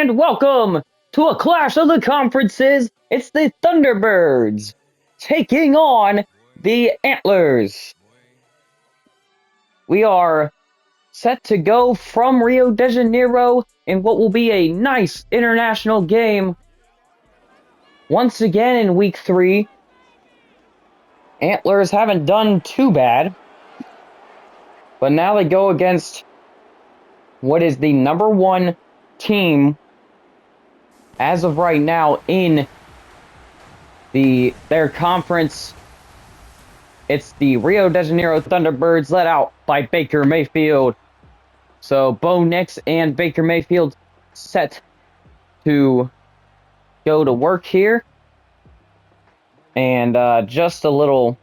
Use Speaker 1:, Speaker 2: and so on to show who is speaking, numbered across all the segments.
Speaker 1: And welcome to a clash of the conferences. It's the ThunderBirds taking on the Antlers. We are set to go from Rio de Janeiro in what will be a nice international game. Once again in week 3, Antlers haven't done too bad, but now they go against what is the #1 team as of right now in their conference. It's the Rio de Janeiro ThunderBirds, led out by Baker Mayfield. So Bo Nix and Baker Mayfield set to go to work here. And just a little,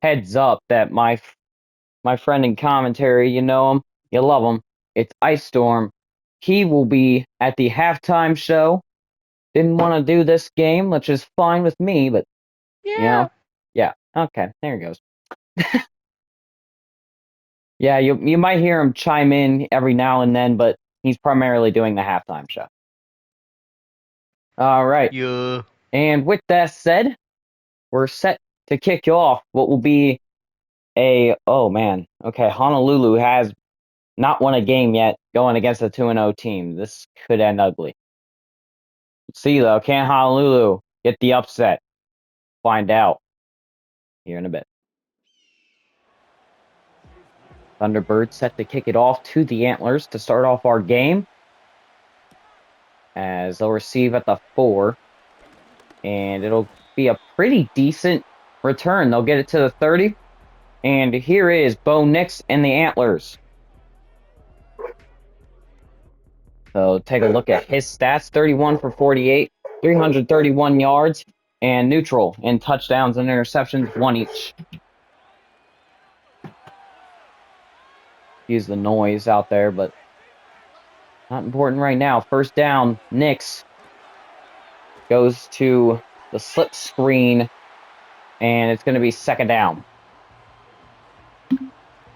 Speaker 1: heads up that my friend in commentary, you know him, you love him, it's Ice Storm. He will be at the halftime show. Didn't want to do this game, which is fine with me, but, yeah, okay, there he goes. Yeah, you might hear him chime in every now and then, but he's primarily doing the halftime show. All right.
Speaker 2: Yeah.
Speaker 1: And with that said, we're set to kick off what will be Honolulu has not won a game yet going against a 2-0 team. This could end ugly. Let's see, though, can Honolulu get the upset? Find out here in a bit. Thunderbirds set to kick it off to the Antlers to start off our game, as they'll receive at the 4. And it'll be a pretty decent return. They'll get it to the 30. And here is Bo Nix and the Antlers. So take a look at his stats. 31 for 48, 331 yards, and neutral in touchdowns and interceptions, 1 each. Use the noise out there, but not important right now. First down, Nix goes to the slip screen, and it's going to be second down.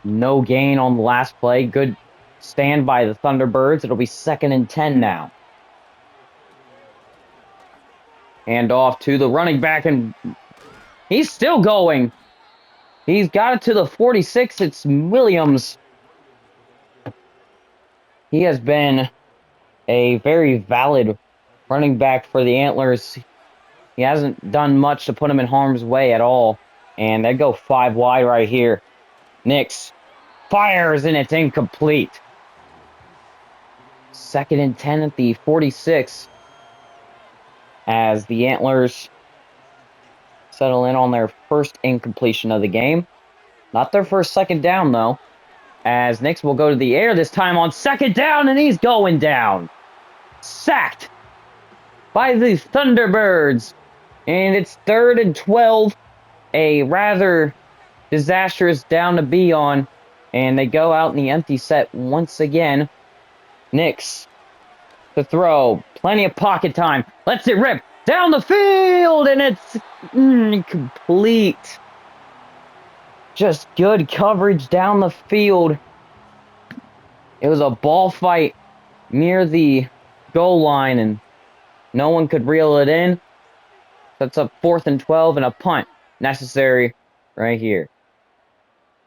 Speaker 1: No gain on the last play. Good stand by the Thunderbirds. It'll be 2nd and 10 now. Hand off to the running back, and he's still going. He's got it to the 46. It's Williams. He has been a very valid running back for the Antlers. He hasn't done much to put him in harm's way at all. And they go 5 wide right here. Nix fires, and it's incomplete. 2nd and 10 at the 46. As the Antlers settle in on their first incompletion of the game. Not their first second down, though. As Nix will go to the air this time on second down, and he's going down. Sacked by the Thunderbirds. And it's 3rd and 12. A rather disastrous down to be on. And they go out in the empty set once again. Nix to throw. Plenty of pocket time. Lets it rip down the field, and it's incomplete. Just good coverage down the field. It was a ball fight near the goal line, and no one could reel it in. That's up 4th and 12, and a punt necessary right here.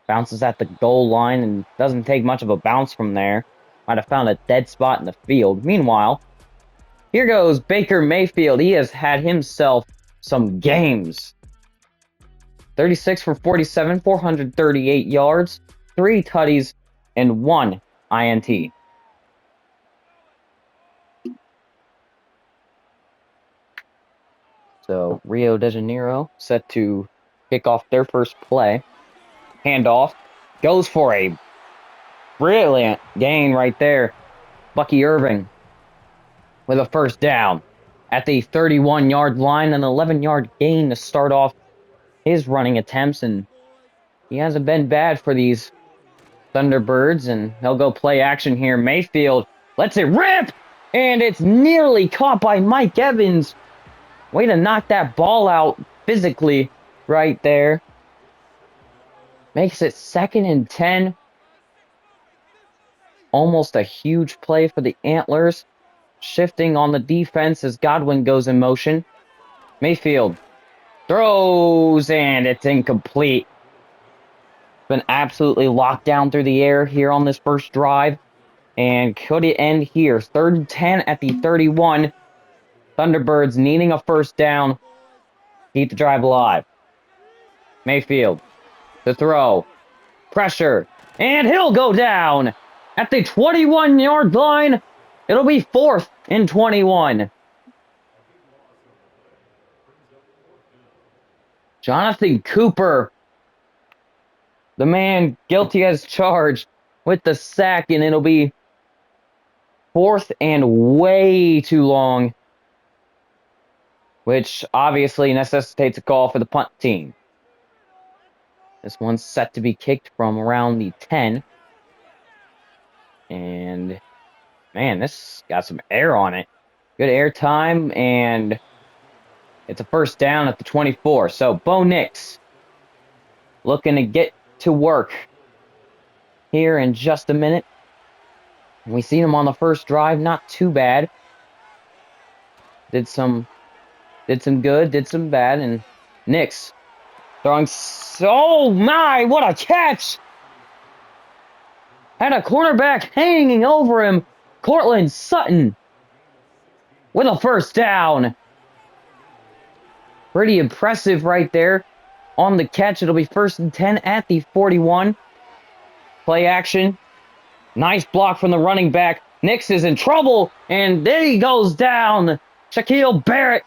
Speaker 1: Bounces at the goal line and doesn't take much of a bounce from there. Might have found a dead spot in the field. Meanwhile, here goes Baker Mayfield. He has had himself some games. 36 for 47, 438 yards, 3 tutties, and 1 INT. So Rio de Janeiro set to kick off their first play. Handoff. Goes for a brilliant gain right there. Bucky Irving with a first down at the 31-yard line, an 11-yard gain to start off his running attempts, and he hasn't been bad for these Thunderbirds, and he'll go play action here. Mayfield lets it rip, and it's nearly caught by Mike Evans. Way to knock that ball out physically right there. Makes it 2nd and 10. almost a huge play for the Antlers. Shifting on the defense as Godwin goes in motion. Mayfield throws, and it's incomplete. Been absolutely locked down through the air here on this first drive. And could it end here? 3rd and 10 at the 31. Thunderbirds needing a first down. Keep the drive alive. Mayfield to throw. Pressure. And he'll go down at the 21-yard line. It'll be 4th and 21. Jonathan Cooper, the man guilty as charged, with the sack, and it'll be 4th and way too long, which obviously necessitates a call for the punt team. This one's set to be kicked from around the 10. And, man, this got some air on it. Good air time, and it's a first down at the 24. So, Bo Nix looking to get to work here in just a minute. We seen him on the first drive, not too bad. Did some good, did some bad, and Nix throwing. Oh my, what a catch! Had a cornerback hanging over him. Cortland Sutton with a first down. Pretty impressive right there on the catch. It'll be 1st and 10 at the 41. Play action. Nice block from the running back. Nix is in trouble, and there he goes down. Shaquille Barrett.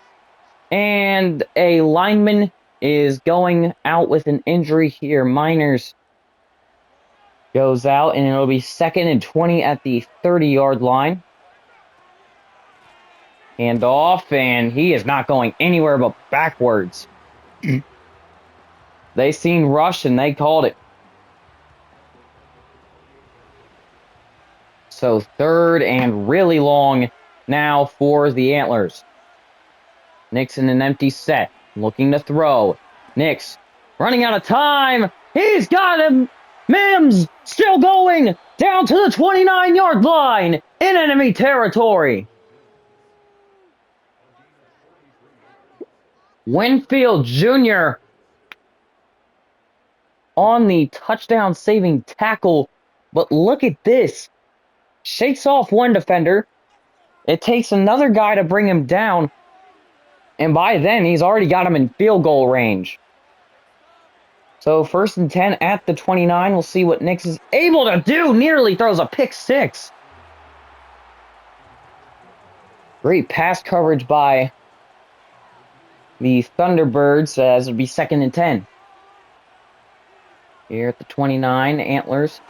Speaker 1: And a lineman is going out with an injury here. Miners goes out, and it'll be 2nd and 20 at the 30-yard line. Hand off, and he is not going anywhere but backwards. They seen rush, and they called it. So 3rd and really long now for the Antlers. Nix in an empty set, looking to throw. Nix running out of time. He's got him. Mims still going down to the 29-yard line in enemy territory. Winfield Jr. on the touchdown-saving tackle. But look at this. Shakes off one defender. It takes another guy to bring him down. And by then, he's already got him in field goal range. So 1st and 10 at the 29. We'll see what Nix is able to do. Nearly throws a pick six. Great pass coverage by the Thunderbirds as it'll be 2nd and 10. Here at the 29, Antlers.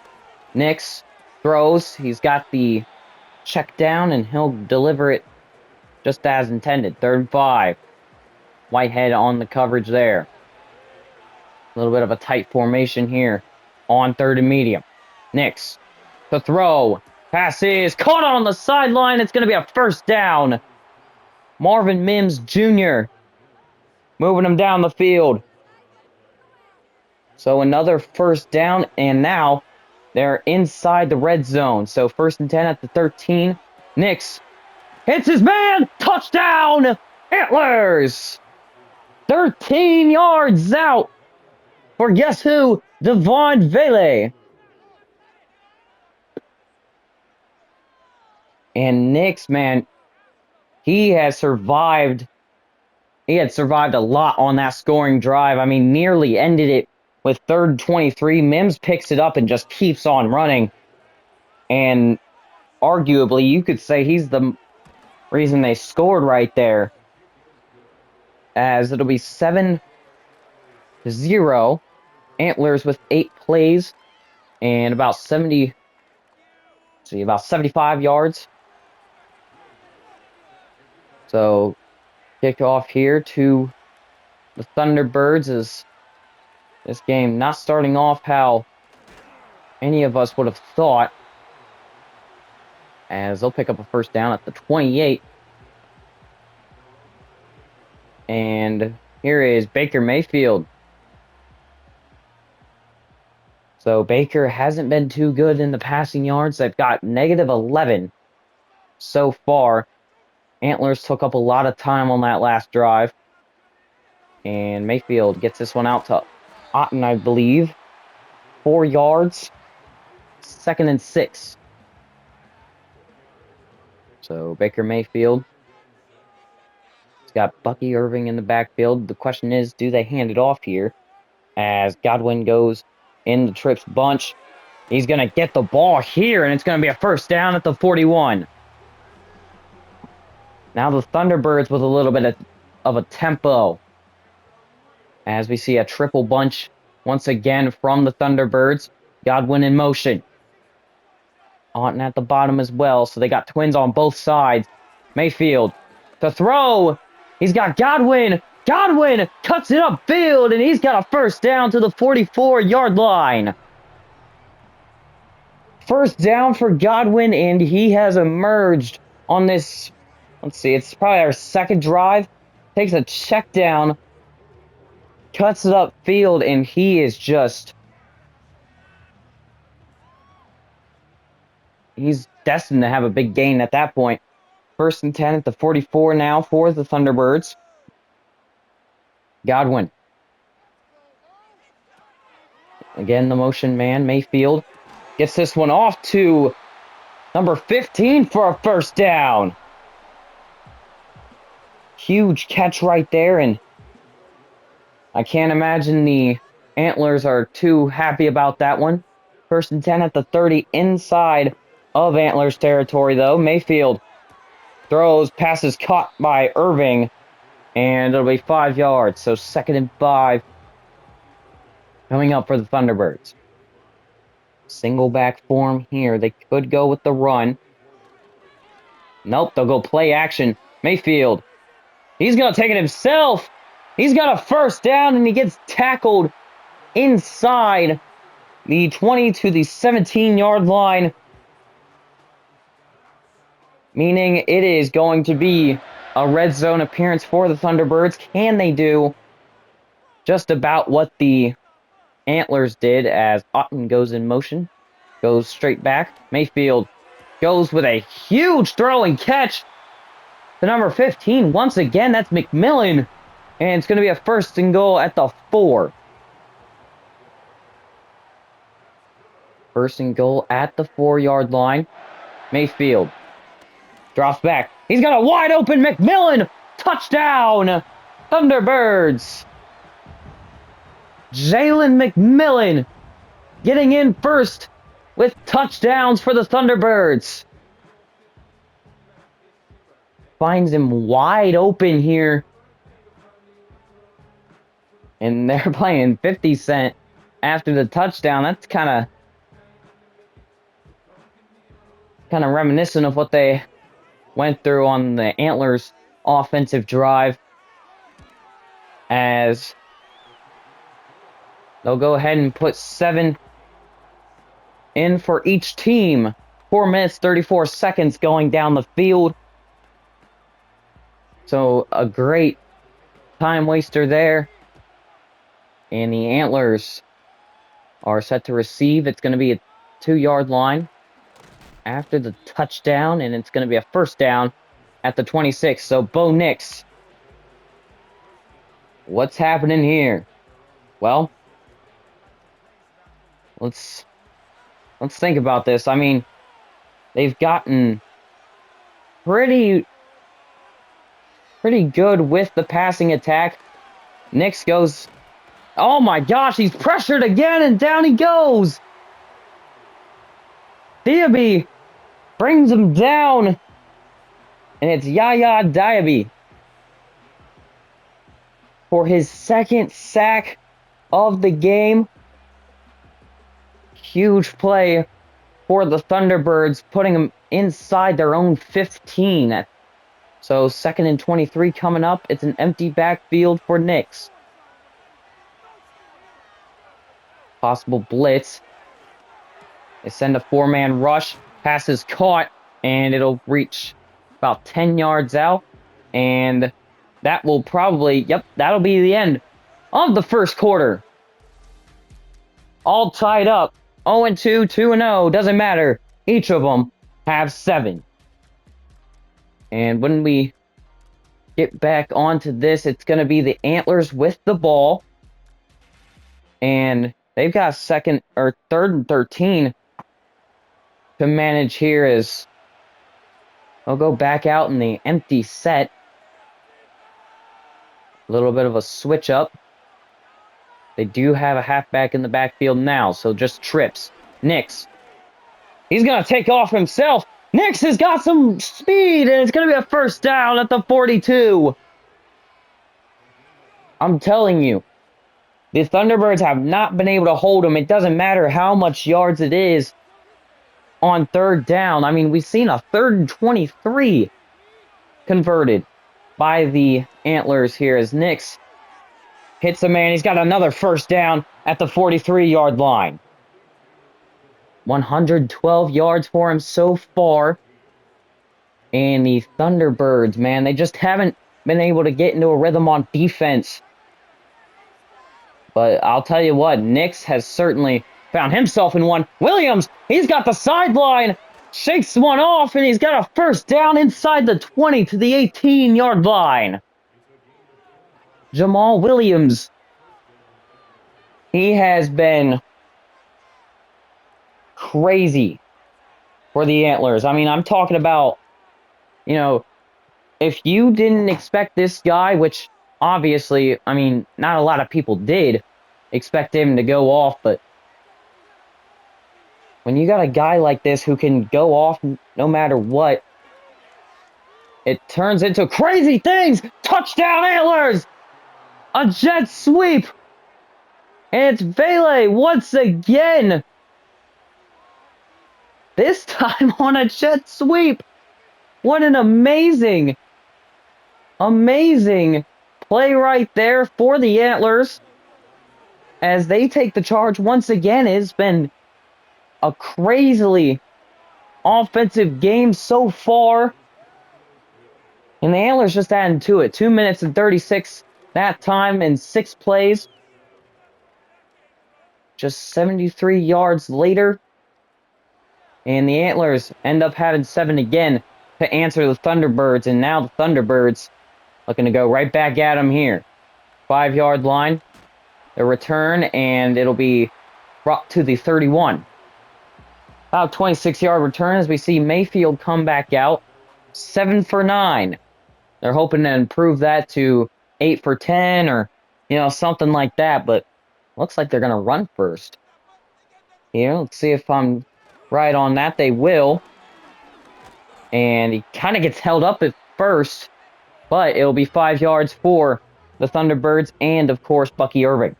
Speaker 1: Nix throws. He's got the check down, and he'll deliver it just as intended. 3rd and 5. Whitehead on the coverage there. A little bit of a tight formation here on 3rd and medium. Nix to throw. Pass is caught on the sideline. It's going to be a first down. Marvin Mims Jr. moving him down the field. So another first down, and now they're inside the red zone. So 1st and 10 at the 13. Nix hits his man. Touchdown, Antlers. 13 yards out for guess who? Devon Vele. And Nix, man, he had survived a lot on that scoring drive. I mean, nearly ended it with 3rd and 23. Mims picks it up and just keeps on running. And arguably, you could say he's the reason they scored right there. As it'll be 7-0. Antlers with 8 plays and about 75 yards. So, kick off here to the Thunderbirds as this game not starting off how any of us would have thought. As they'll pick up a first down at the 28. And here is Baker Mayfield. So Baker hasn't been too good in the passing yards. They've got -11 so far. Antlers took up a lot of time on that last drive. And Mayfield gets this one out to Otten, I believe. 4 yards. 2nd and 6. So Baker Mayfield. He's got Bucky Irving in the backfield. The question is, do they hand it off here? As Godwin goes in the trips bunch. He's going to get the ball here, and it's going to be a first down at the 41. Now the Thunderbirds with a little bit of a tempo. As we see a triple bunch once again from the Thunderbirds. Godwin in motion. Auten at the bottom as well, so they got twins on both sides. Mayfield to throw. He's got Godwin. Godwin cuts it upfield, and he's got a first down to the 44-yard line. First down for Godwin, and he has emerged on this. Let's see, it's probably our second drive. Takes a check down, cuts it upfield, and he is just. He's destined to have a big gain at that point. 1st and 10 at the 44 now for the Thunderbirds. Godwin. Again, the motion man, Mayfield. Gets this one off to number 15 for a first down. Huge catch right there, and I can't imagine the Antlers are too happy about that one. 1st and 10 at the 30 inside of Antlers territory, though. Mayfield throws, passes caught by Irving, and it'll be 5 yards. So 2nd and 5 coming up for the Thunderbirds. Single back form here. They could go with the run. Nope, they'll go play action. Mayfield. He's going to take it himself. He's got a first down, and he gets tackled inside the 20 to the 17-yard line. Meaning it is going to be a red zone appearance for the Thunderbirds. Can they do just about what the Antlers did as Otten goes in motion? Goes straight back. Mayfield goes with a huge throw and catch to number 15. Once again, that's McMillan. And it's going to be a 1st and goal at the 4. 1st and goal at the 4-yard line. Mayfield drops back. He's got a wide open McMillan. Touchdown, Thunderbirds. Jalen McMillan getting in first with touchdowns for the Thunderbirds. Finds him wide open here. And they're playing 50 Cent after the touchdown. That's kind of reminiscent of what they went through on the Antlers offensive drive, as they'll go ahead and put 7 in for each team. 4 minutes, 34 seconds going down the field. So a great time waster there. And the Antlers are set to receive. It's going to be a 2-yard line after the touchdown, and it's going to be a first down at the 26. So Bo Nix, what's happening here? Well, let's think about this. I mean, they've gotten pretty good with the passing attack. Nix goes, oh my gosh, he's pressured again, and down he goes. Diaby brings him down, and it's Yaya Diaby for his 2nd sack of the game. Huge play for the Thunderbirds, putting them inside their own 15. So 2nd and 23 coming up. It's an empty backfield for Nix. Possible blitz. They send a 4-man rush. Pass is caught, and it'll reach about 10 yards out. And that will probably, that'll be the end of the first quarter. all tied up. 0-2, 2-0, doesn't matter. Each of them have 7. And when we get back onto this, it's going to be the Antlers with the ball. And they've got second or third and 13 to manage here as they'll go back out in the empty set. A little bit of a switch up. They do have a halfback in the backfield now, so just trips. Nix. He's going to take off himself. Nix has got some speed, and it's going to be a first down at the 42. I'm telling you, the Thunderbirds have not been able to hold him. It doesn't matter how much yards it is on third down. I mean, we've seen a 3rd and 23 converted by the Antlers here as Nix hits a man. He's got another first down at the 43-yard line. 112 yards for him so far. And the Thunderbirds, man, they just haven't been able to get into a rhythm on defense. But I'll tell you what, Nix has certainly found himself in one. Williams, he's got the sideline, shakes one off, and he's got a first down inside the 20 to the 18-yard line. Jamal Williams, he has been crazy for the Antlers. I mean, I'm talking about, you know, if you didn't expect this guy, which obviously, I mean, not a lot of people did expect him to go off, but when you got a guy like this who can go off no matter what, it turns into crazy things. Touchdown Antlers! A jet sweep! And it's Vele once again. This time on a jet sweep. What an amazing play right there for the Antlers as they take the charge once again. It's been a crazily offensive game so far. And the Antlers just adding to it. 2 minutes and 36 that time in 6 plays. Just 73 yards later. And the Antlers end up having 7 again to answer the Thunderbirds. And now the Thunderbirds looking to go right back at them here. 5-yard line. The return, and it'll be brought to the 31. About 26-yard return as we see Mayfield come back out. 7 for 9. They're hoping to improve that to 8 for 10 or, you know, something like that. But looks like they're going to run first. Here, let's see if I'm right on that. They will. And he kind of gets held up at first. But it'll be 5 yards for the Thunderbirds and, of course, Bucky Irving.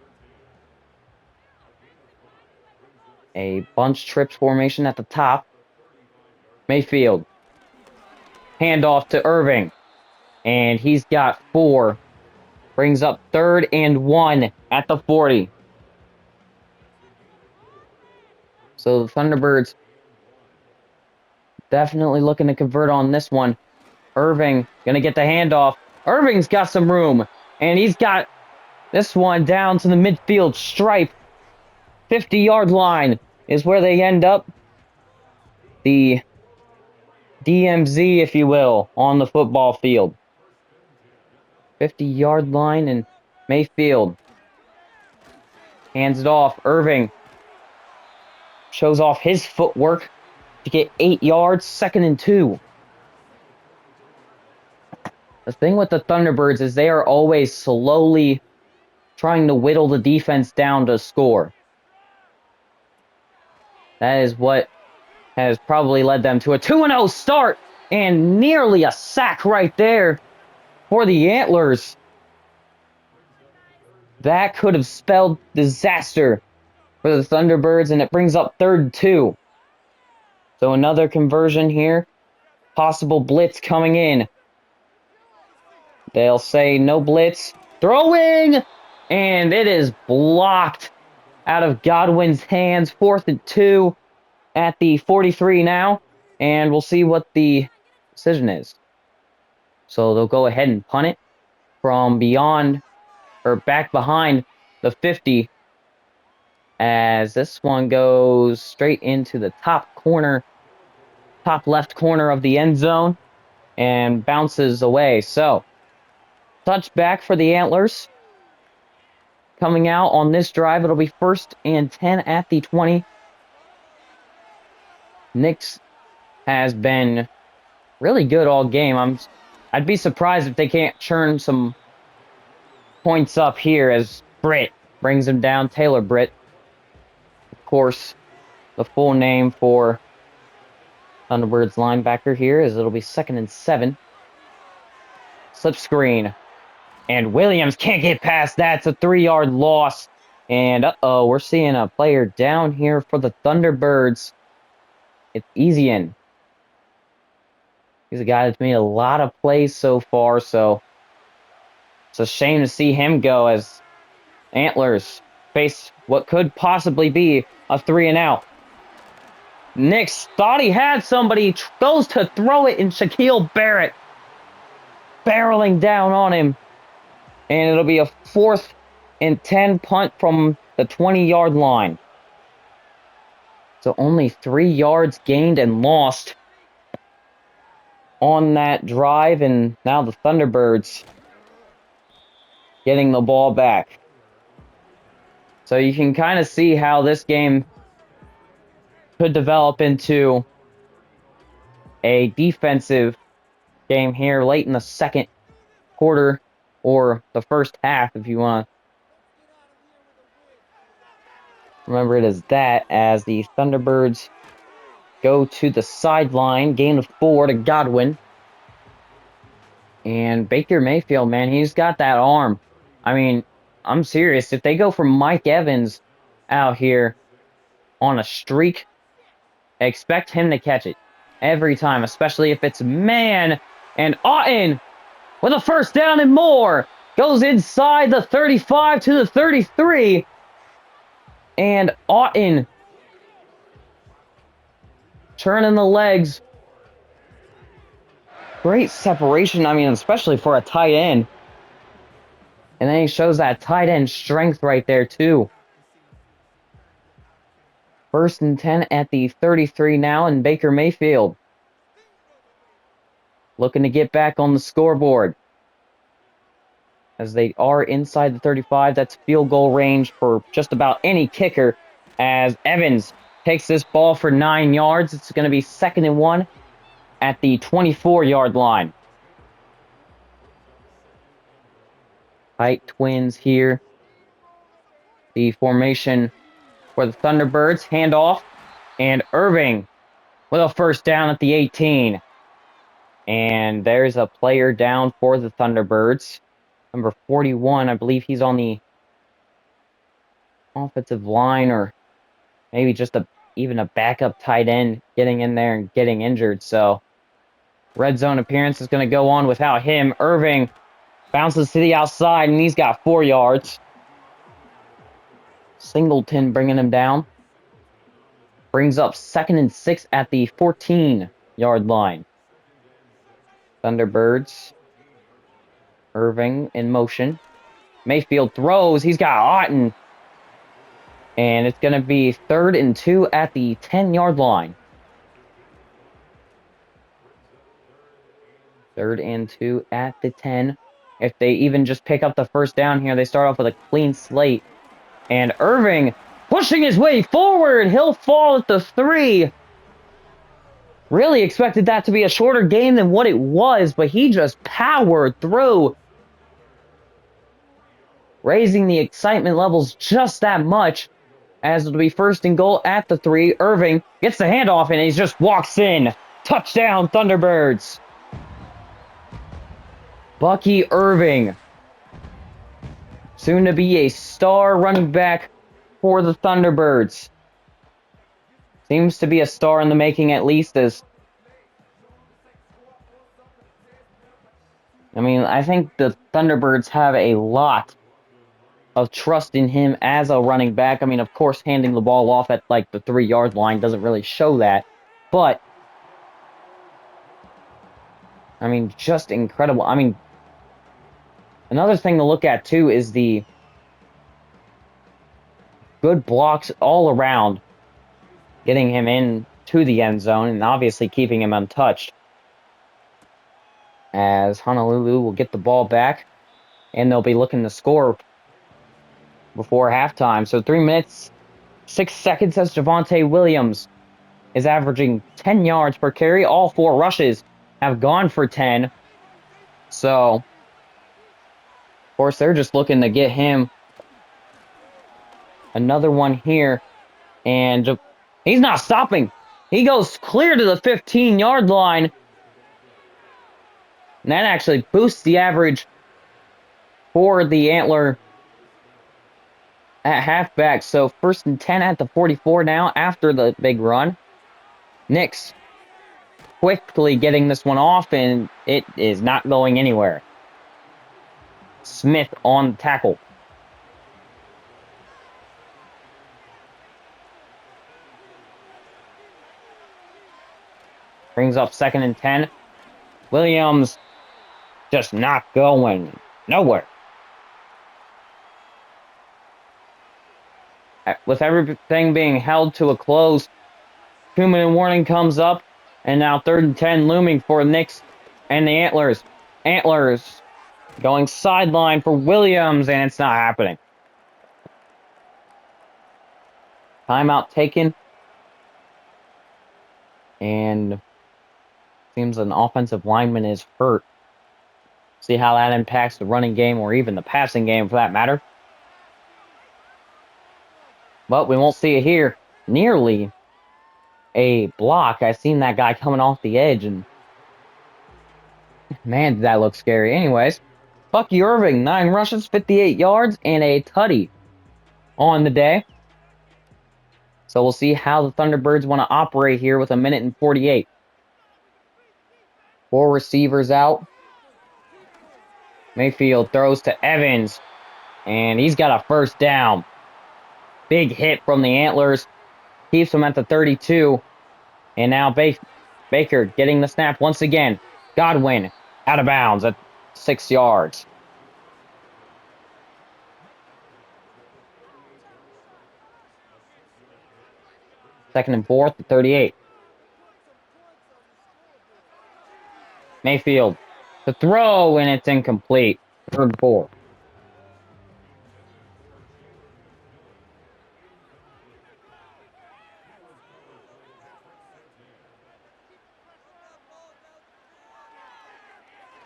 Speaker 1: A bunch trips formation at the top. Mayfield. Handoff to Irving. And he's got 4. Brings up 3rd and 1 at the 40. So the Thunderbirds definitely looking to convert on this one. Irving going to get the handoff. Irving's got some room. And he's got this one down to the midfield stripe. 50-yard line is where they end up. The DMZ, if you will, on the football field. 50-yard line, and Mayfield hands it off. Irving shows off his footwork to get 8 yards, 2nd and 2. The thing with the Thunderbirds is they are always slowly trying to whittle the defense down to score. That is what has probably led them to a 2-0 start and nearly a sack right there for the Antlers. That could have spelled disaster for the Thunderbirds, and it brings up 3rd and 2. So another conversion here. Possible blitz coming in. They'll say no blitz. Throwing! And it is blocked out of Godwin's hands. 4th and 2 at the 43 now. And we'll see what the decision is. So they'll go ahead and punt it from beyond, or back behind the 50. as this one goes straight into the top left corner of the end zone and bounces away. So, touchback for the Antlers. Coming out on this drive, it'll be 1st and 10 at the 20. Nix has been really good all game. I'd be surprised if they can't churn some points up here as Britt brings him down. Taylor Britt, of course, the full name for Thunderbirds linebacker here is it'll be 2nd and 7. Slip screen. And Williams can't get past that. It's a 3-yard loss. And uh-oh, we're seeing a player down here for the Thunderbirds. It's Easian. He's a guy that's made a lot of plays so far, so it's a shame to see him go as Antlers face what could possibly be a 3-and-out. Nix thought he had somebody, goes to throw it, and Shaquille Barrett barreling down on him. And it'll be a 4th and 10 punt from the 20-yard line. So only 3 yards gained and lost on that drive, and now the Thunderbirds getting the ball back. So you can kind of see how this game could develop into a defensive game here late in the second quarter or the first half, if you want to remember it as that, as the Thunderbirds go to the sideline, gain of 4 to Godwin. And Baker Mayfield, man, he's got that arm. I mean, I'm serious. If they go for Mike Evans out here on a streak, expect him to catch it every time, especially if it's man. And Otten with a 1st down and more goes inside the 35 to the 33. And Otten turning the legs. Great separation, I mean, especially for a tight end. And then he shows that tight end strength right there, too. 1st and 10 at the 33 now, and Baker Mayfield looking to get back on the scoreboard. As they are inside the 35, that's field goal range for just about any kicker. As Evans takes this ball for 9 yards, it's going to be 2nd and 1 at the 24-yard line. Tight twins here. The formation for the Thunderbirds. Handoff. And Irving with a 1st down at the 18. And there's a player down for the Thunderbirds. Number 41, I believe he's on the offensive line, or maybe just even a backup tight end getting in there and getting injured. So red zone appearance is going to go on without him. Irving bounces to the outside, and he's got 4 yards. Singleton bringing him down. Brings up 2nd and 6 at the 14-yard line. Thunderbirds. Irving in motion. Mayfield throws. He's got Otten. And it's going to be 3rd and 2 at the 10-yard line. 3rd and 2 at the 10. If they even just pick up the 1st down here, they start off with a clean slate. And Irving pushing his way forward. He'll fall at the 3. Really expected that to be a shorter game than what it was, but he just powered through, raising the excitement levels just that much, as it'll be 1st and goal at the 3. Irving gets the handoff, and he just walks in. Touchdown, Thunderbirds. Bucky Irving, soon to be a star running back for the Thunderbirds. Seems to be a star in the making, at least. I think the Thunderbirds have a lot of trust in him as a running back. Of course, handing the ball off at like the 3-yard line doesn't really show that. But, just incredible. Another thing to look at, too, is the good blocks all around, getting him in to the end zone and obviously keeping him untouched. As Honolulu will get the ball back, and they'll be looking to score before halftime. So 3 minutes, 6 seconds as Javonte Williams is averaging 10 yards per carry. All 4 rushes have gone for 10. So, of course, they're just looking to get him another one here. And he's not stopping. He goes clear to the 15-yard line. And that actually boosts the average for the Antler at halfback. So 1st and 10 at the 44 now after the big run. Nix quickly getting this one off, and it is not going anywhere. Smith on the tackle. Brings up 2nd and 10. Williams just not going nowhere. With everything being held to a close, 2-minute warning comes up, and now 3rd and 10 looming for Nix and the Antlers. Antlers going sideline for Williams, and it's not happening. Timeout taken. And seems an offensive lineman is hurt. See how that impacts the running game or even the passing game for that matter. But we won't see it here. Nearly a block. I seen that guy coming off the edge, and man, did that look scary. Anyways, Bucky Irving, 9 rushes, 58 yards, and a tutty on the day. So we'll see how the Thunderbirds want to operate here with 1 minute and 48. 4 receivers out. Mayfield throws to Evans, and he's got a 1st down. Big hit from the Antlers. Keeps him at the 32. And now Baker getting the snap once again. Godwin out of bounds at 6 yards. Second and 4th, 38. Mayfield, the throw, and it's incomplete. 3rd and 4.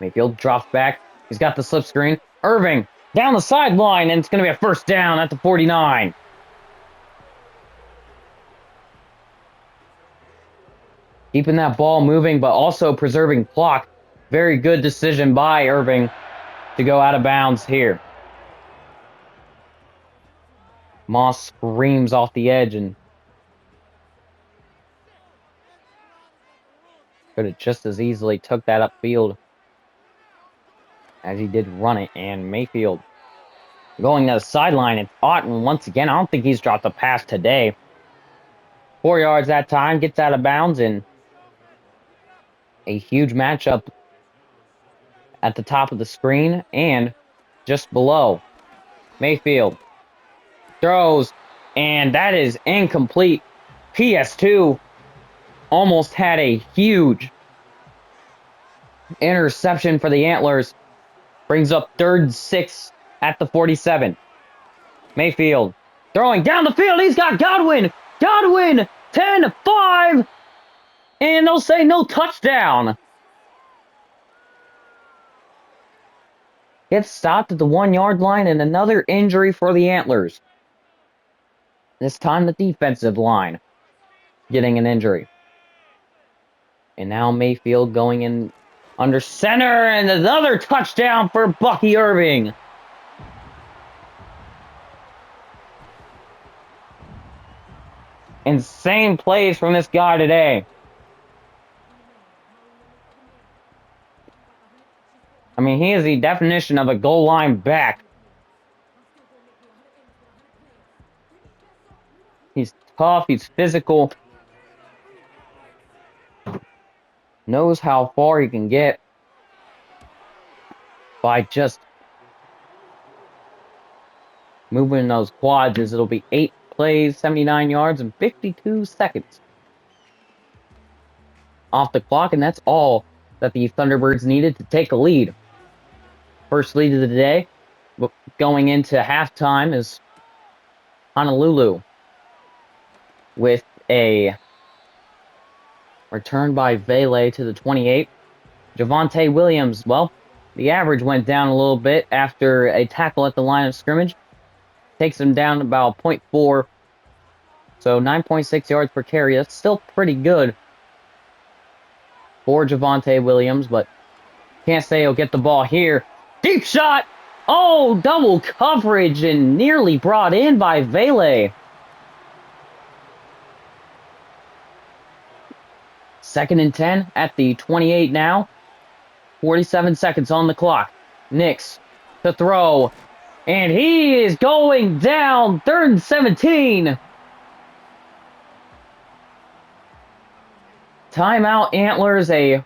Speaker 1: Mayfield drops back. He's got the slip screen. Irving down the sideline, and it's going to be a 1st down at the 49. Keeping that ball moving, but also preserving clock. Very good decision by Irving to go out of bounds here. Moss screams off the edge and could have just as easily took that upfield as he did run it. And Mayfield going to the sideline. It's Otten once again. I don't think he's dropped a pass today. 4 yards that time. Gets out of bounds, and a huge matchup at the top of the screen and just below. Mayfield throws, and that is incomplete. PS2 almost had a huge interception for the Antlers. Brings up 3rd and 6 at the 47. Mayfield throwing down the field. He's got Godwin. Godwin, 10-5. And they'll say no touchdown. Gets stopped at the 1-yard line, and another injury for the Antlers. This time the defensive line getting an injury. And now Mayfield going in under center, and another touchdown for Bucky Irving. Insane plays from this guy today. I mean, he is the definition of a goal line back. He's tough, he's physical. Knows how far he can get by just moving those quads. It'll be 8 plays, 79 yards, and 52 seconds off the clock, and that's all that the Thunderbirds needed to take a lead. First lead of the day, going into halftime, is Honolulu with a return by Vele to the 28. Javonte Williams, well, the average went down a little bit after a tackle at the line of scrimmage. Takes him down about 0.4, so 9.6 yards per carry. That's still pretty good for Javonte Williams, but can't say he'll get the ball here. Deep shot! Oh, double coverage and nearly brought in by Vele. Second and 10 at the 28 now. 47 seconds on the clock. Nix to throw. And he is going down. 3rd and 17. Timeout, Antlers. A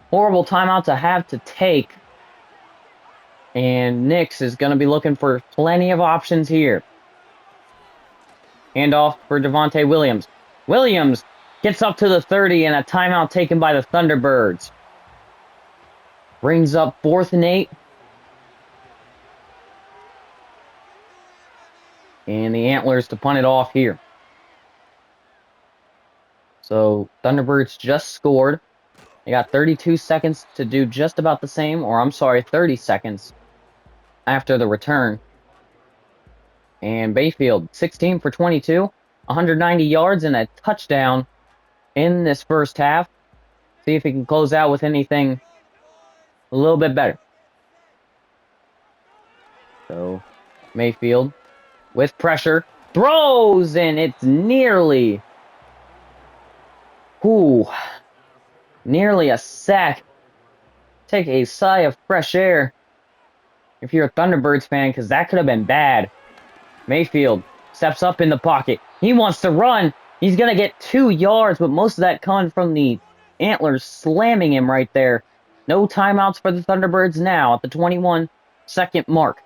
Speaker 1: horrible timeout to have to take. And Nix is going to be looking for plenty of options here. Handoff for Javonte Williams. Williams gets up to the 30 and a timeout taken by the Thunderbirds. Brings up 4th and 8. And the Antlers to punt it off here. So Thunderbirds just scored. They got 32 seconds to do just about the same, or I'm sorry, 30 seconds after the return. And Bayfield, 16 for 22, 190 yards and a touchdown in this first half. See if he can close out with anything a little bit better. So Mayfield with pressure throws, and it's nearly a sack. Take a sigh of fresh air if you're a Thunderbirds fan, because that could have been bad. Mayfield steps up in the pocket. He wants to run. He's going to get 2 yards, but most of that coming from the Antlers slamming him right there. No timeouts for the Thunderbirds now at the 21-second mark.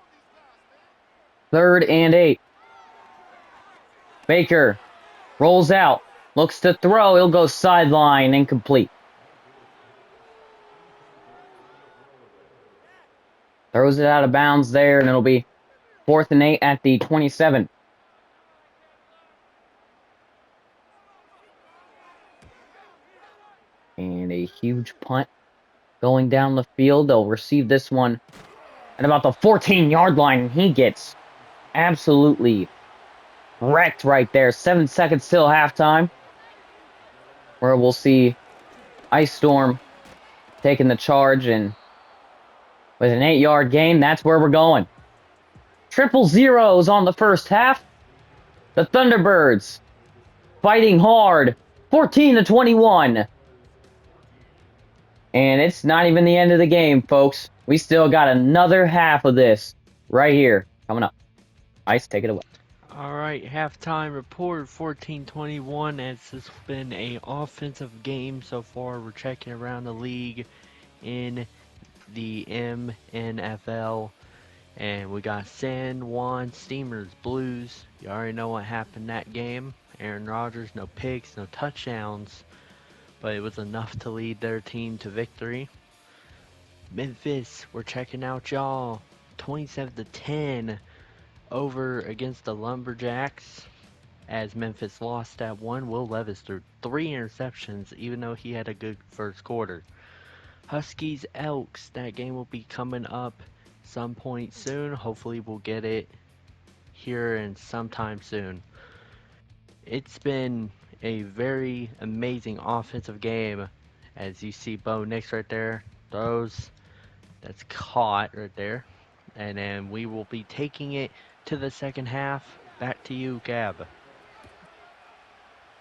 Speaker 1: 3rd and 8. Baker rolls out. Looks to throw. He'll go sideline. Incomplete. Throws it out of bounds there, and it'll be 4th and 8 at the 27. And a huge punt going down the field. They'll receive this one at about the 14-yard line. He gets absolutely wrecked right there. 7 seconds till halftime, where we'll see Ice Storm taking the charge, and with an 8-yard gain, that's where we're going. Triple zeros on the first half. The Thunderbirds fighting hard. 14-21. And it's not even the end of the game, folks. We still got another half of this right here coming up. Ice, take it away.
Speaker 2: Alright, halftime report 14-21. It's just been an offensive game so far. We're checking around the league in the MNFL. And we got San Juan Steamers Blues. You already know what happened that game. Aaron Rodgers, no picks, no touchdowns. But it was enough to lead their team to victory. Memphis, we're checking out y'all. 27-10 over against the Lumberjacks. As Memphis lost that one, Will Levis threw 3 interceptions even though he had a good first quarter. Huskies Elks, that game will be coming up some point soon. Hopefully we'll get it here and sometime soon. It's been a very amazing offensive game. As you see Bo Nix right there, throws, that's caught right there. And then we will be taking it to the second half. Back to you, Gab.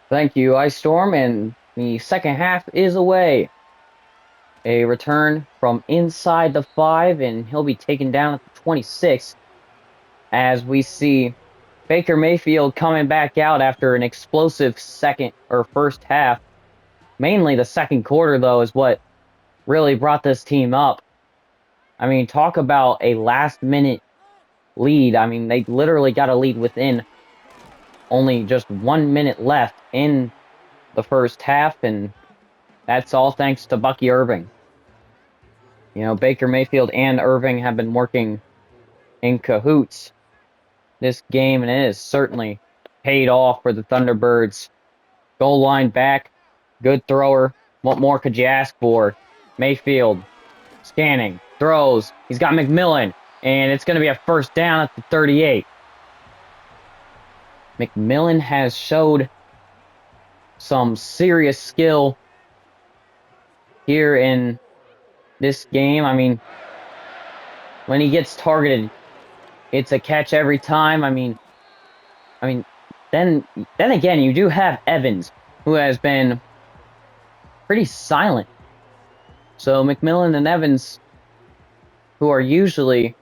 Speaker 1: Thank you, Ice Storm, and the second half is away. A return from inside the 5, and he'll be taken down at the 26 as we see Baker Mayfield coming back out after an explosive first half. Mainly the second quarter, though, is what really brought this team up. I mean, talk about a last-minute lead. I mean, they literally got a lead within only just 1 minute left in the first half, and that's all thanks to Bucky Irving. You know, Baker Mayfield and Irving have been working in cahoots this game, and it has certainly paid off for the Thunderbirds. Goal line back, good thrower. What more could you ask for? Mayfield scanning, throws. He's got McMillan, and it's going to be a first down at the 38. McMillan has showed some serious skill here in this game. I mean, when he gets targeted, it's a catch every time. I mean, then again, you do have Evans, who has been pretty silent. So McMillan and Evans, who are usually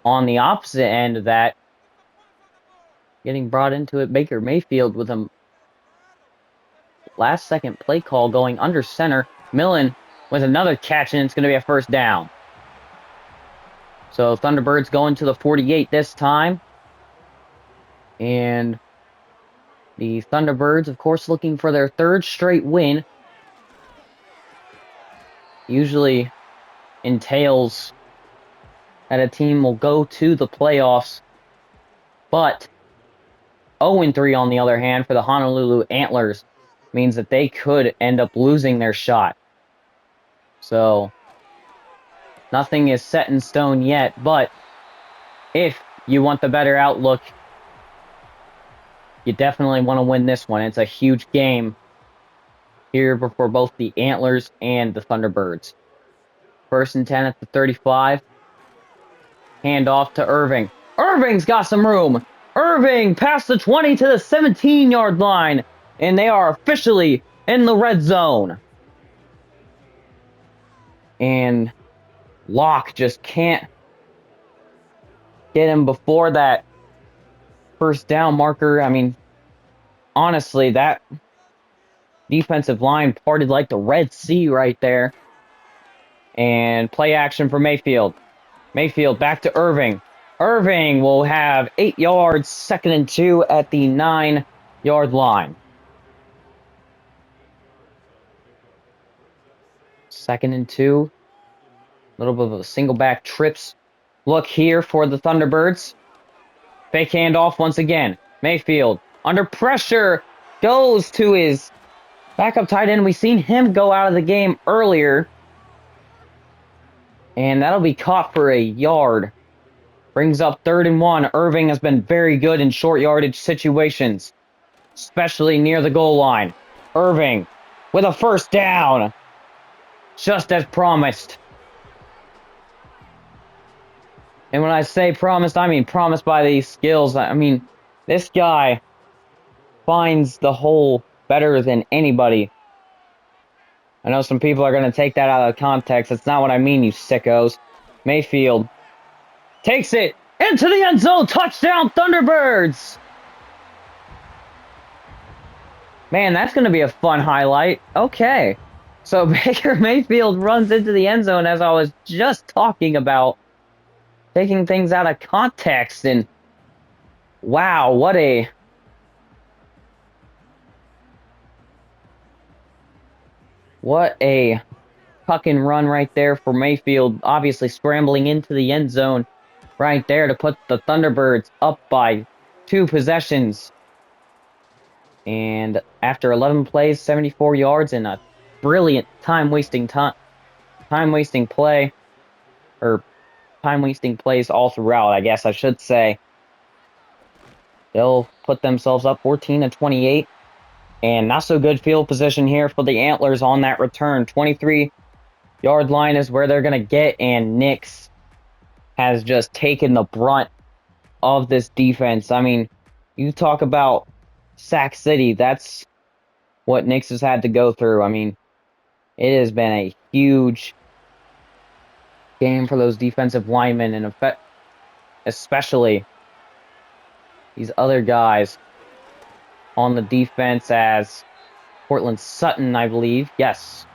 Speaker 1: on the opposite end of that, getting brought into it. Baker Mayfield with a last second play call going under center. Millen with another catch, and it's going to be a first down. So Thunderbirds going to the 48 this time. And the Thunderbirds, of course, looking for their third straight win. Usually entails that a team will go to the playoffs. But 0-3 on the other hand for the Honolulu Antlers means that they could end up losing their shot. So nothing is set in stone yet, but if you want the better outlook, you definitely want to win this one. It's a huge game here for both the Antlers and the Thunderbirds. 1st and 10 at the 35. Hand off to Irving. Irving's got some room. Irving past the 20 to the 17-yard line, and they are officially in the red zone. And Locke just can't get him before that first down marker. I mean, honestly, that defensive line parted like the Red Sea right there. And play action for Mayfield. Mayfield back to Irving. Irving will have 8 yards, 2nd and 2 at the 9-yard line. 2nd and 2. A little bit of a single back trips look here for the Thunderbirds. Fake handoff once again. Mayfield under pressure goes to his backup tight end. We've seen him go out of the game earlier. And that'll be caught for a yard. Brings up 3rd and 1. Irving has been very good in short yardage situations, especially near the goal line. Irving with a first down, just as promised. And when I say promised, I mean promised by these skills. I mean, this guy finds the hole better than anybody. I know some people are going to take that out of context. That's not what I mean, you sickos. Mayfield takes it into the end zone. Touchdown, Thunderbirds! Man, that's going to be a fun highlight. Okay. So Baker Mayfield runs into the end zone, as I was just talking about, taking things out of context. And wow, what a tuck and run right there for Mayfield. Obviously scrambling into the end zone right there to put the Thunderbirds up by 2 possessions. And after 11 plays, 74 yards, and a brilliant time-wasting play, or time-wasting plays all throughout, I guess I should say, they'll put themselves up 14-28. And not so good field position here for the Antlers on that return. 23-yard line is where they're going to get, and Nix has just taken the brunt of this defense. I mean, you talk about Sack City, that's what Nix has had to go through. I mean, it has been a huge game for those defensive linemen, and especially these other guys on the defense, as Portland Sutton, I believe. Yes,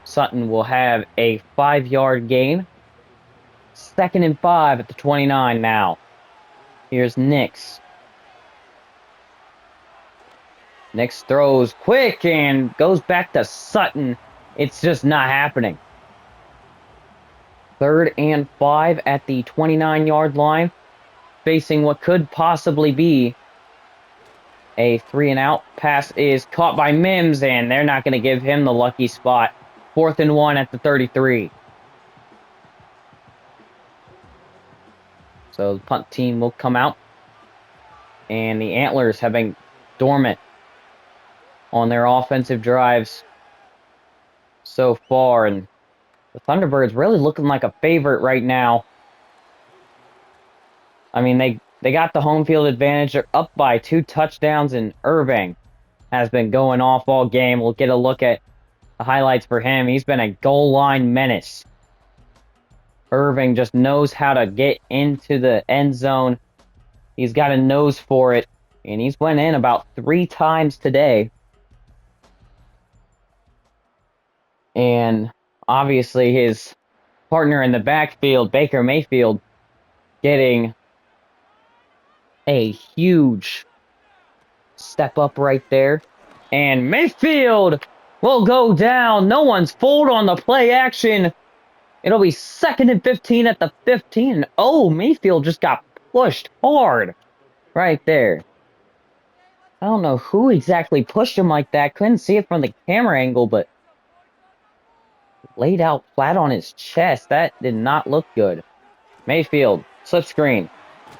Speaker 1: Sutton will have a 5-yard gain. 2nd and 5 at the 29 now. Here's Nix. Nix throws quick and goes back to Sutton. It's just not happening. 3rd and 5 at the 29-yard line, facing what could possibly be a 3-and-out. Pass is caught by Mims, and they're not going to give him the lucky spot. 4th and 1 at the 33. So the punt team will come out, and the Antlers have been dormant on their offensive drives so far, and the Thunderbirds really looking like a favorite right now. I mean, they got the home field advantage. They're up by 2 touchdowns, and Irving has been going off all game. We'll get a look at the highlights for him. He's been a goal line menace. Irving just knows how to get into the end zone. He's got a nose for it, and he's went in about 3 times today. And obviously his partner in the backfield, Baker Mayfield, getting a huge step up right there. And Mayfield will go down. No one's fooled on the play action. It'll be 2nd and 15 at the 15. Oh, Mayfield just got pushed hard right there. I don't know who exactly pushed him like that. Couldn't see it from the camera angle, but laid out flat on his chest. That did not look good. Mayfield, slip screen.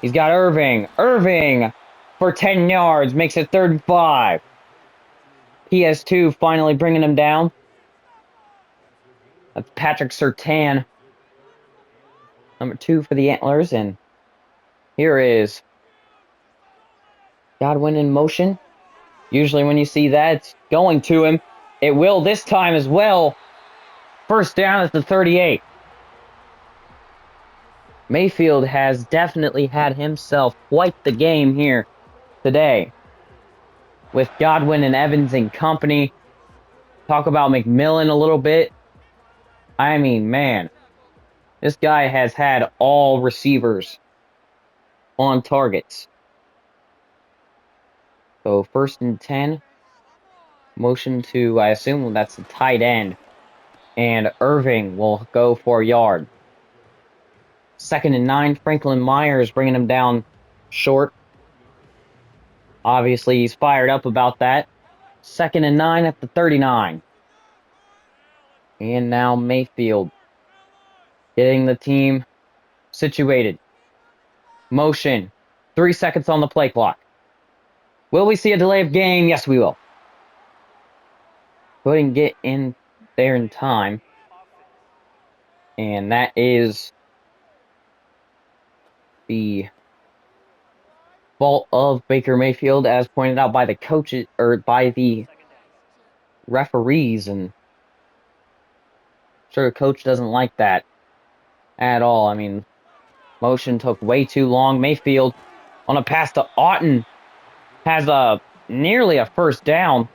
Speaker 1: He's got Irving. Irving for 10 yards. Makes it 3rd and 5. PS2 finally bringing him down. That's Patrick Surtain, number 2 for the Antlers. And here is Godwin in motion. Usually when you see that, it's going to him. It will this time as well. 1st down at the 38. Mayfield has definitely had himself quite the game here today, with Godwin and Evans in company. Talk about McMillan a little bit. I mean, man, this guy has had all receivers on targets. So 1st and 10. Motion to, I assume that's the tight end. And Irving will go for a yard. 2nd and 9. Franklin Myers bringing him down short. Obviously, he's fired up about that. 2nd and 9 at the 39. And now Mayfield getting the team situated. Motion. 3 seconds on the play clock. Will we see a delay of game? Yes, we will. Couldn't get in there in time. And that is the fault of Baker Mayfield, as pointed out by the coaches, or by the referees. And I'm sure the coach doesn't like that at all. I mean, motion took way too long. Mayfield on a pass to Otten has nearly a 1st down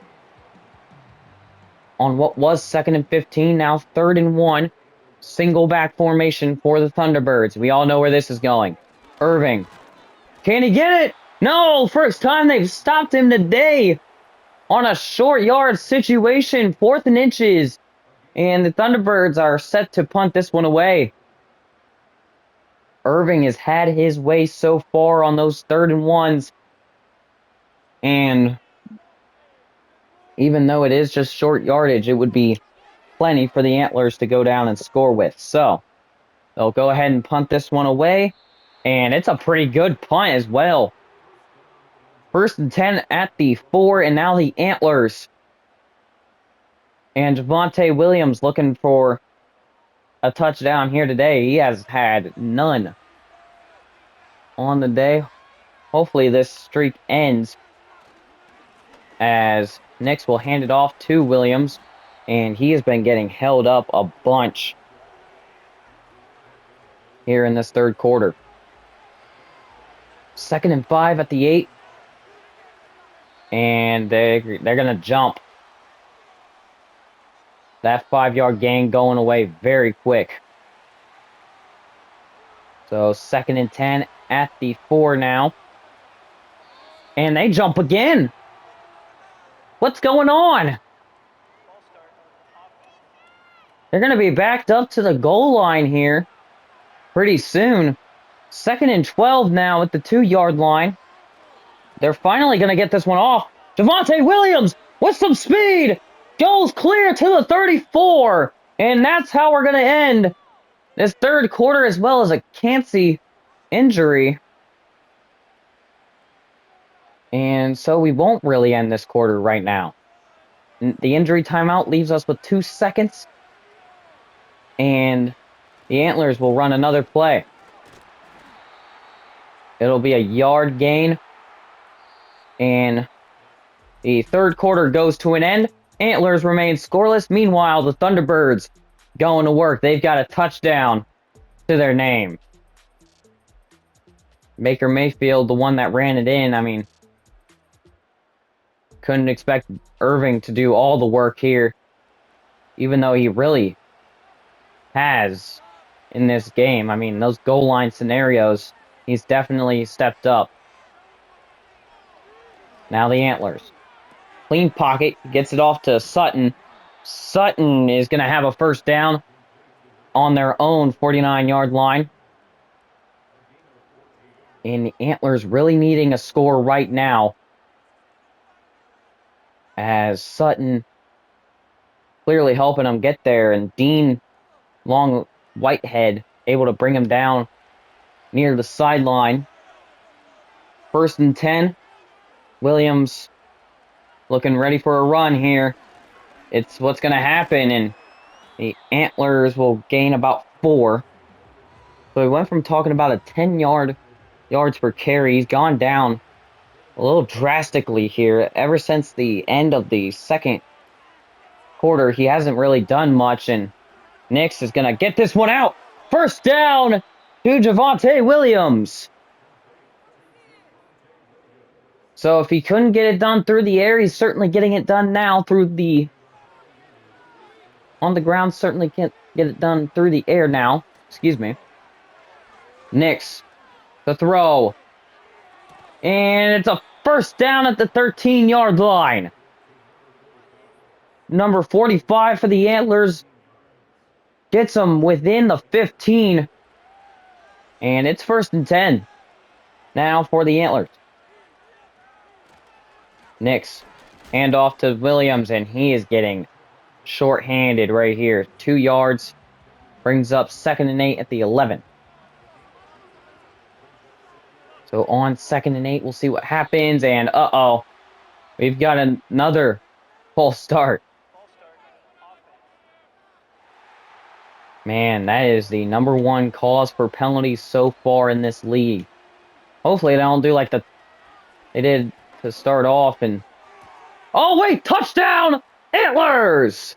Speaker 1: on what was 2nd and 15, now 3rd and 1. Single back formation for the Thunderbirds. We all know where this is going. Irving. Can he get it? No! First time they've stopped him today on a short yard situation. 4th and inches. And the Thunderbirds are set to punt this one away. Irving has had his way so far on those 3rd and 1s. And even though it is just short yardage, it would be plenty for the Antlers to go down and score with. So they'll go ahead and punt this one away. And it's a pretty good punt as well. 1st and 10 at the 4. And now the Antlers. And Javonte Williams looking for a touchdown here today. He has had none on the day. Hopefully this streak ends, as Nix will hand it off to Williams. And he has been getting held up a bunch here in this 3rd quarter. 2nd and 5 at the 8. And they're going to jump. That 5-yard gain going away very quick. So 2nd and 10 at the 4 now. And they jump again. What's going on? They're going to be backed up to the goal line here pretty soon. 2nd and 12 now at the 2-yard line. They're finally going to get this one off. Javonte Williams with some speed goes clear to the 34. And that's how we're going to end this third quarter, as well as a Cansey injury. And so we won't really end this quarter right now. The injury timeout leaves us with 2 seconds. And the Antlers will run another play. It'll be a yard gain. And the third quarter goes to an end. Antlers remain scoreless. Meanwhile, the ThunderBirds going to work. They've got a touchdown to their name. Baker Mayfield, the one that ran it in. I mean, couldn't expect Irving to do all the work here, even though he really has in this game. I mean, those goal line scenarios, he's definitely stepped up. Now the Antlers. Clean pocket, gets it off to Sutton. Sutton is going to have a first down on their own 49-yard line. And the Antlers really needing a score right now, as Sutton clearly helping them get there, and Dean Long Whitehead able to bring him down near the sideline. 1st and 10. Williams looking ready for a run here. It's what's going to happen, and the Antlers will gain about 4. So we went from talking about a 10 yards per carry. He's gone down a little drastically here. Ever since the end of the second quarter, he hasn't really done much, and Nix is going to get this one out. First down to Javonte Williams. So if he couldn't get it done through the air, he's certainly getting it done now through the... On the ground, certainly can't get it done through the air now. Excuse me. Nix, the throw. And it's a first down at the 13-yard line. Number 45 for the Antlers gets them within the 15. And it's 1st and 10 now for the Antlers. Nix, handoff to Williams, and he is getting short-handed right here. 2 yards, brings up 2nd and 8 at the 11. So on 2nd and 8, we'll see what happens, and uh-oh, we've got another false start. Man, that is the number 1 cause for penalties so far in this league. Hopefully they don't do like they did to start off and... Oh, wait! Touchdown! Antlers!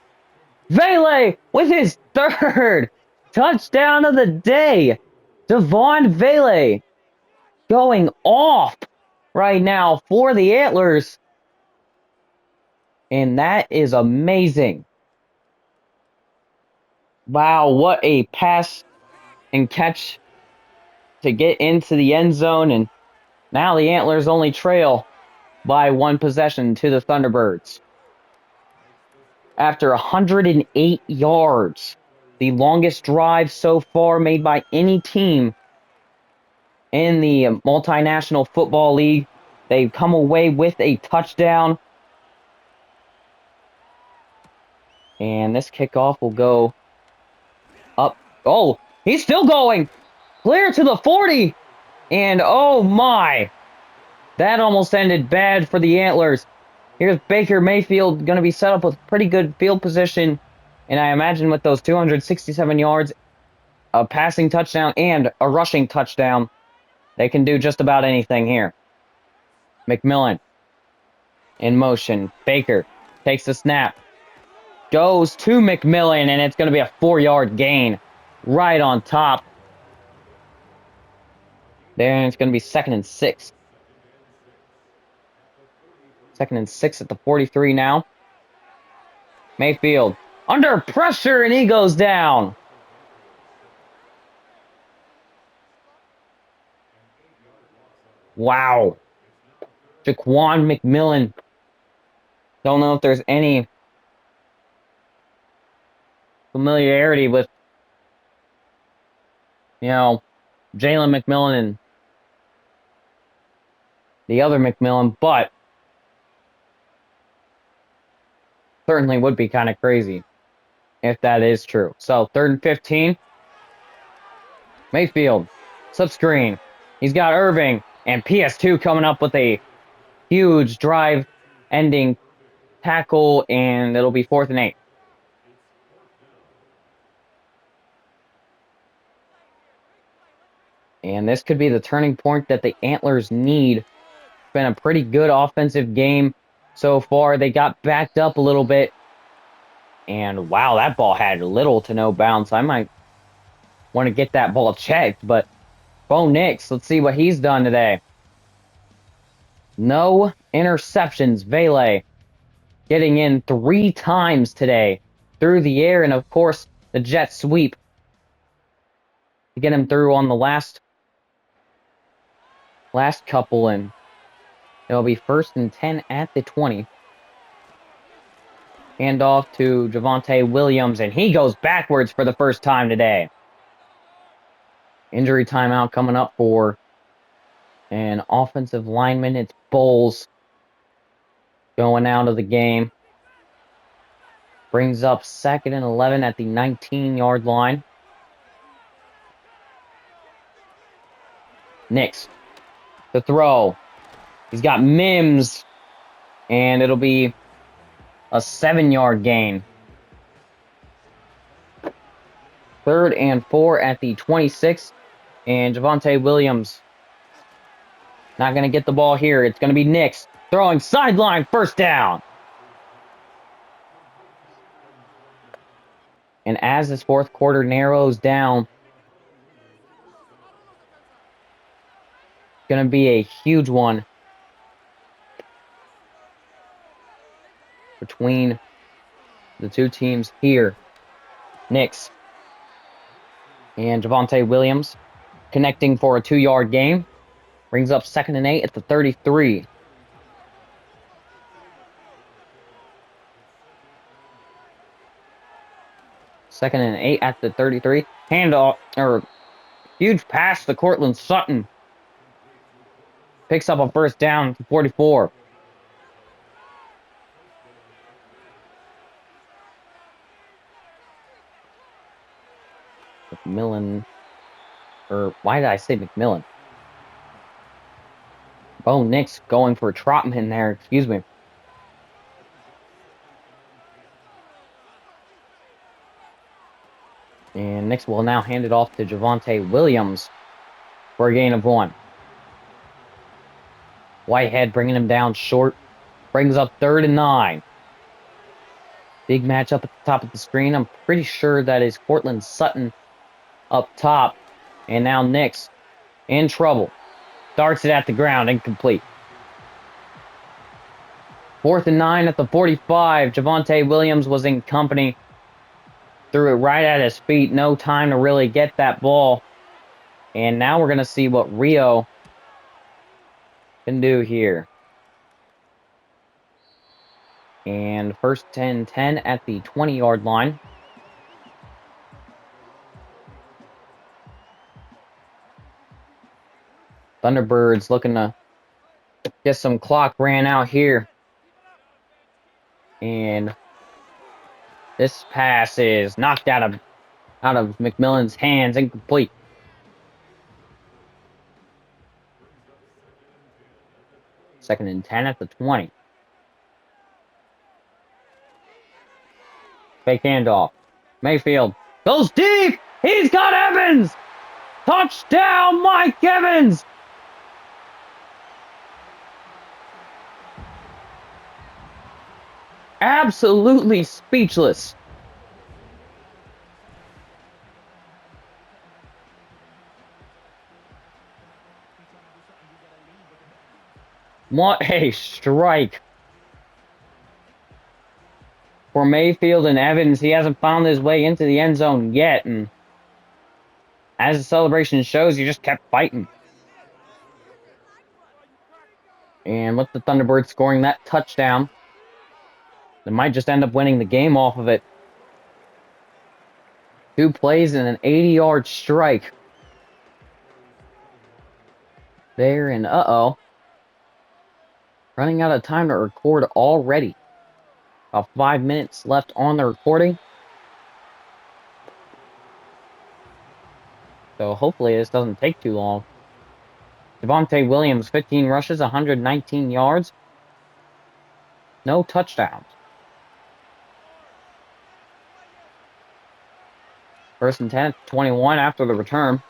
Speaker 1: Vele with his 3rd touchdown of the day. Devon Vele going off right now for the Antlers. And that is amazing. Wow, what a pass and catch to get into the end zone. And now the Antlers only trail by 1 possession to the ThunderBirds. After 108 yards, the longest drive so far made by any team in the Multinational Football League. They've come away with a touchdown. And this kickoff will go up. Oh, he's still going. Clear to the 40. And oh my, that almost ended bad for the Antlers. Here's Baker Mayfield going to be set up with pretty good field position. And I imagine with those 267 yards, a passing touchdown and a rushing touchdown, they can do just about anything here. McMillan in motion. Baker takes the snap. Goes to McMillan, and it's going to be a 4-yard gain right on top. Then it's going to be 2nd and 6. 2nd and 6 at the 43 now. Mayfield under pressure, and he goes down. Wow. Jaquan McMillan Don't know if there's any familiarity with, Jalen McMillan and the other McMillan, but certainly would be kind of crazy if that is true. So 3rd and 15. Mayfield, slip screen. He's got Irving and PS2 coming up with a huge drive-ending tackle, and it'll be 4th and 8. And this could be the turning point that the Antlers need. It's been a pretty good offensive game so far. They got backed up a little bit. And wow, that ball had little to no bounce. I might want to get that ball checked, but Bo Nix, let's see what he's done today. No interceptions. Vele getting in 3 times today through the air, and of course, the jet sweep to get him through on the last couple, and it'll be 1st and 10 at the 20. Hand off to Javonte Williams, and he goes backwards for the first time today. Injury timeout coming up for an offensive lineman. It's Bowles going out of the game. Brings up 2nd and 11 at the 19-yard line. Nix to throw. He's got Mims, and it'll be a 7-yard gain. 3rd and 4 at the 26, and Javonte Williams not going to get the ball here. It's going to be Nix throwing sideline, 1st down. And as this 4th quarter narrows down, it's going to be a huge one between the two teams here. Nix and Javonte Williams connecting for a 2-yard gain. Brings up 2nd and 8 at the 33. Second and 8 at the 33. Handoff, or huge pass to Cortland Sutton. Picks up a 1st down at the 44. McMillan, or why did I say McMillan? Bo Nix going for Trotman there, excuse me. And Nix will now hand it off to Javonte Williams for a gain of 1. Whitehead bringing him down short. Brings up 3rd and 9. Big matchup at the top of the screen. I'm pretty sure that is Cortland Sutton up top. And now Nix in trouble. Darts it at the ground, incomplete. 4th and 9 at the 45. Javonte Williams was in company. Threw it right at his feet. No time to really get that ball. And now we're going to see what Rio can do here. And 1st and 10 at the 20-yard line. Thunderbirds looking to get some clock ran out here. And this pass is knocked out of McMillan's hands, incomplete. Second and 10 at the 20. Fake handoff. Mayfield goes deep. He's got Evans. Touchdown, Mike Evans. Absolutely speechless. What a strike for Mayfield and Evans. He hasn't found his way into the end zone yet, and as the celebration shows, he just kept fighting. And with the Thunderbirds scoring that touchdown, They might just end up winning the game off of it. 2 plays and an 80-yard strike. There, and uh-oh. Running out of time to record already. About 5 minutes left on the recording. So hopefully this doesn't take too long. Devontae Williams, 15 rushes, 119 yards. No touchdowns. First and 10 at 21 after the return.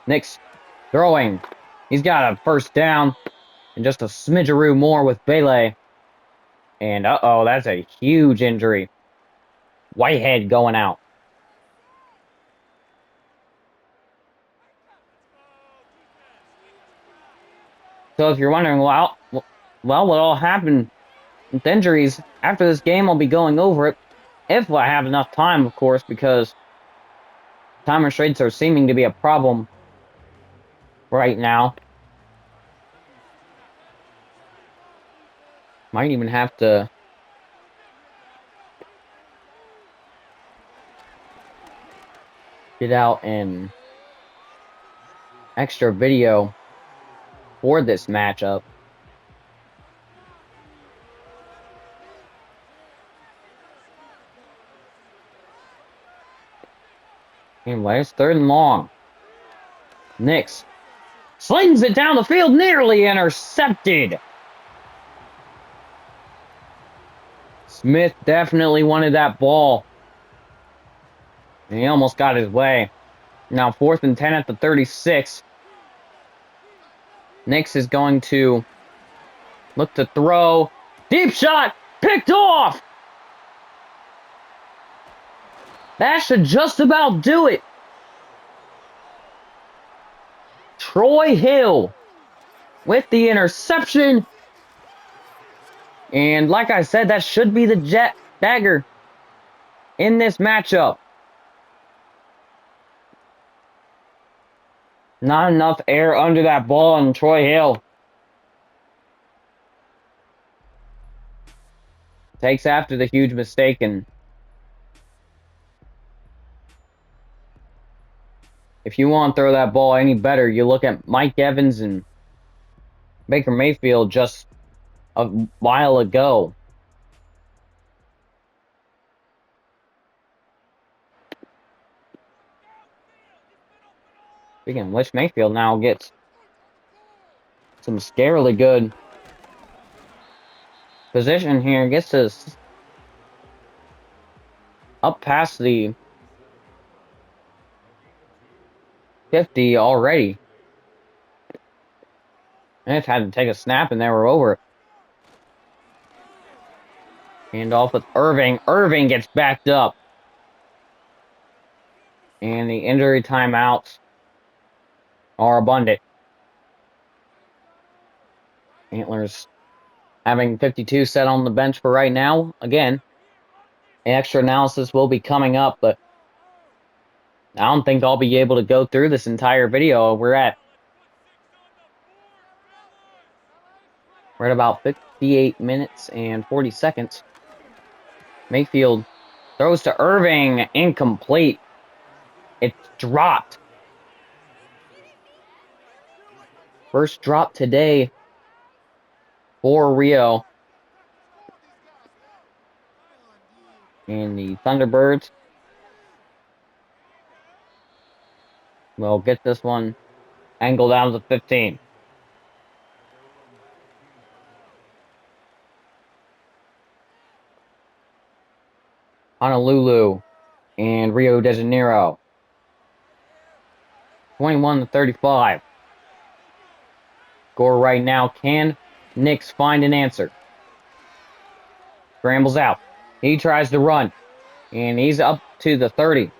Speaker 1: Nix throwing. He's got a first down. And just a smidgeroo more with Bailey. And uh-oh, that's a huge injury. Whitehead going out. So if you're wondering, well, what all happened with injuries, after this game I'll be going over it. If I have enough time, of course, because time restraints are seeming to be a problem right now. Might even have to get out an extra video for this matchup. Anyway, it's 3rd and long. Nix slings it down the field, nearly intercepted. Smith definitely wanted that ball. And he almost got his way. Now 4th and 10 at the 36. Nix is going to look to throw. Deep shot! Picked off! That should just about do it. Troy Hill with the interception. And like I said, that should be the dagger in this matchup. Not enough air under that ball, and Troy Hill takes after the huge mistake. And if you want to throw that ball any better, you look at Mike Evans and Baker Mayfield just a while ago. Speaking of which, Mayfield now gets some scarily good position here. Gets us up past the 50 already. And it had to take a snap and they were over. Hand off with Irving. Irving gets backed up. And the injury timeouts are abundant. Antlers having 52 set on the bench for right now. Again, extra analysis will be coming up, but I don't think I'll be able to go through this entire video. We're at about 58 minutes and 40 seconds. Mayfield throws to Irving. Incomplete. It's dropped. First drop today for Rio. And the ThunderBirds will get this one angled down to 15. Honolulu and Rio de Janeiro. 21-35. Score right now. Can Nix find an answer? Scrambles out. He tries to run. And he's up to the 30.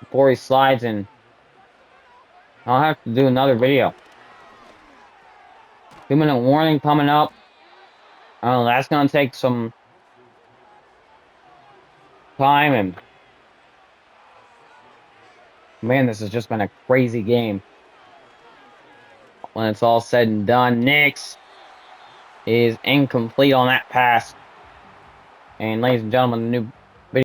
Speaker 1: Before he slides in. I'll have to do another video. 2-minute warning coming up. Oh, that's going to take some time. And man, this has just been a crazy game. When it's all said and done, Nix is incomplete on that pass. And ladies and gentlemen, the new